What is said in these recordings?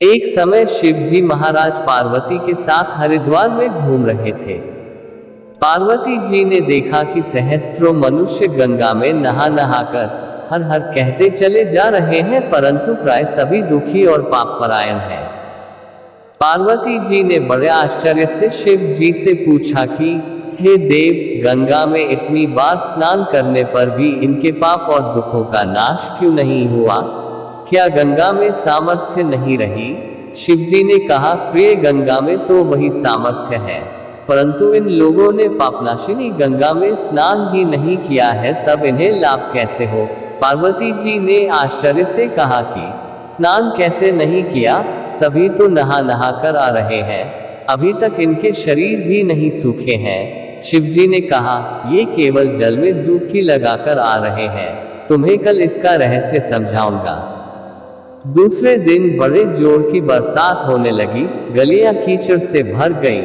एक समय शिव जी महाराज पार्वती के साथ हरिद्वार में घूम रहे थे। पार्वती जी ने देखा कि सहस्त्रों मनुष्य गंगा में नहा नहाकर हर हर कहते चले जा रहे हैं, परंतु प्राय सभी दुखी और पापपरायण हैं। पार्वती जी ने बड़े आश्चर्य से शिव जी से पूछा कि हे देव, गंगा में इतनी बार स्नान करने पर भी इनके पाप और दुखों का नाश क्यों नहीं हुआ? क्या गंगा में सामर्थ्य नहीं रही? शिव जी ने कहा, प्रिय, गंगा में तो वही सामर्थ्य है, परंतु इन लोगों ने पापनाशिनी गंगा में स्नान ही नहीं किया है, तब इन्हें लाभ कैसे हो? पार्वती जी ने आश्चर्य से कहा कि स्नान कैसे नहीं किया? सभी तो नहा नहा कर आ रहे हैं, अभी तक इनके शरीर भी नहीं सूखे हैं। शिव जी ने कहा, ये केवल जल में डुबकी लगाकर आ रहे हैं, तुम्हें कल इसका रहस्य समझाऊंगा। दूसरे दिन बड़े जोर की बरसात होने लगी, गलियां कीचड़ से भर गईं।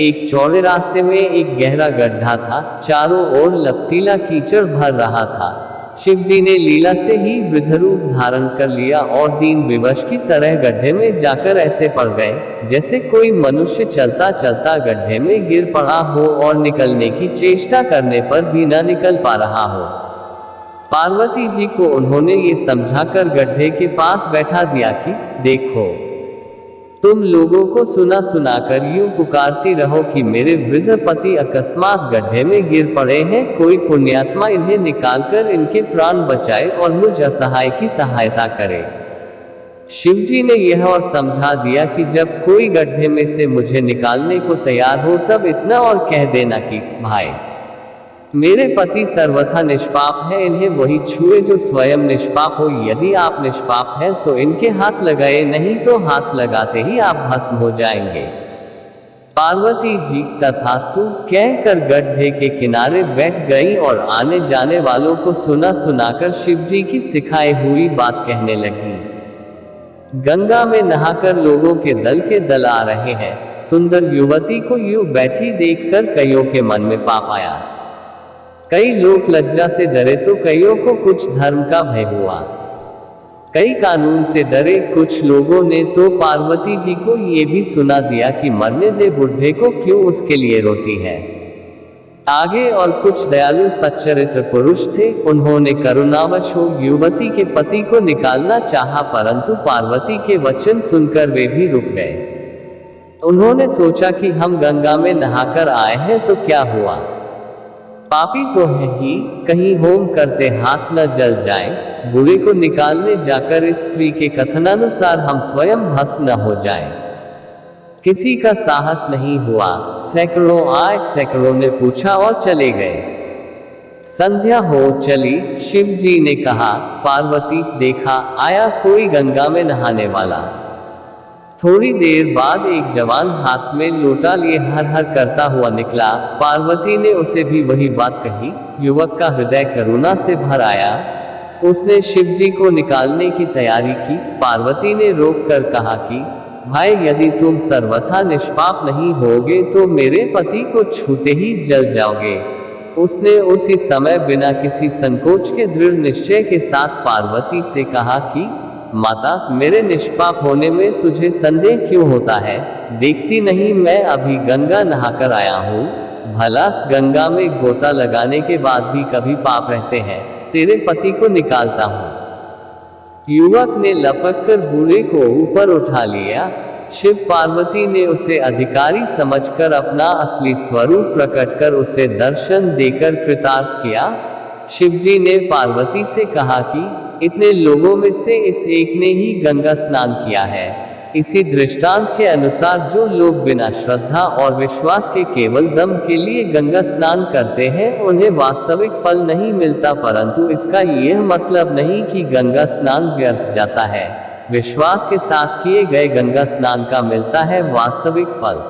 एक चौड़े रास्ते में एक गहरा गड्ढा था, चारों ओर लपटीला कीचड़ भर रहा था। शिव जी ने लीला से ही वृद्ध रूप धारण कर लिया और दीन विवश की तरह गड्ढे में जाकर ऐसे पड़ गए जैसे कोई मनुष्य चलता चलता गड्ढे में गिर पड़ा हो और निकलने की चेष्टा करने पर भी न निकल पा रहा हो। पार्वती जी को उन्होंने ये समझाकर गड्ढे के पास बैठा दिया कि देखो, तुम लोगों को सुना सुनाकर यूं पुकारती रहो कि मेरे वृद्ध पति अकस्मात गड्ढे में गिर पड़े हैं, कोई पुण्यात्मा इन्हें निकालकर इनके प्राण बचाए और मुझ असहाय की सहायता करे। शिव जी ने यह और समझा दिया कि जब कोई गड्ढे में से मुझे निकालने को तैयार हो तब इतना और कह देना कि भाई, मेरे पति सर्वथा निष्पाप है, इन्हें वही छुए जो स्वयं निष्पाप हो। यदि आप निष्पाप हैं तो इनके हाथ लगाए, नहीं तो हाथ लगाते ही आप भस्म हो जाएंगे। पार्वती जी तथास्तु कहकर गड्ढे के किनारे बैठ गई और आने जाने वालों को सुना सुनाकर शिव जी की सिखाई हुई बात कहने लगी। गंगा में नहाकर लोगों के दल आ रहे हैं। सुंदर युवती को यूं बैठी देखकर कईयों के मन में पाप आया। कई लोग लज्जा से डरे तो कईयों को कुछ धर्म का भय हुआ। कई कानून से डरे। कुछ लोगों ने तो पार्वती जी को ये भी सुना दिया कि मरने दे बुढ़े को, क्यों उसके लिए रोती है। आगे और कुछ दयालु सच्चरित्र पुरुष थे, उन्होंने करुणावश हो युवती के पति को निकालना चाहा, परंतु पार्वती के वचन सुनकर वे भी रुक गए। उन्होंने सोचा कि हम गंगा में नहाकर आए हैं तो क्या हुआ, पापी तो है ही, कहीं होम करते हाथ न जल जाए, बुरे को निकालने जाकर इस स्त्री के कथनानुसार हम स्वयं भस्म न हो जाएं। किसी का साहस नहीं हुआ। सैकड़ों आए, सैकड़ों ने पूछा और चले गए। संध्या हो चली। शिव जी ने कहा, पार्वती, देखा आया कोई गंगा में नहाने वाला। थोड़ी देर बाद एक जवान हाथ में लोटा लिए हर हर करता हुआ निकला। पार्वती ने उसे भी वही बात कही। युवक का हृदय करुणा से भर आया। उसने शिव जी को निकालने की तैयारी की। पार्वती ने रोक कर कहा कि भाई, यदि तुम सर्वथा निष्पाप नहीं होगे तो मेरे पति को छूते ही जल जाओगे। उसने उसी समय बिना किसी संकोच के दृढ़ निश्चय के साथ पार्वती से कहा कि माता, मेरे निष्पाप होने में तुझे संदेह क्यों होता है? देखती नहीं मैं अभी गंगा नहाकर आया हूँ। भला गंगा में गोता लगाने के बाद भी कभी पाप रहते हैं। तेरे पति को निकालता हूँ। युवक ने लपक कर बूढ़े को ऊपर उठा लिया। शिव पार्वती ने उसे अधिकारी समझकर अपना असली स्वरूप प्रकट कर उसे दर्शन देकर कृतार्थ किया। शिव जी ने पार्वती से कहा कि इतने लोगों में से इस एक ने ही गंगा स्नान किया है। इसी दृष्टांत के अनुसार जो लोग बिना श्रद्धा और विश्वास के केवल दम के लिए गंगा स्नान करते हैं उन्हें वास्तविक फल नहीं मिलता, परंतु इसका यह मतलब नहीं कि गंगा स्नान व्यर्थ जाता है। विश्वास के साथ किए गए गंगा स्नान का मिलता है वास्तविक फल।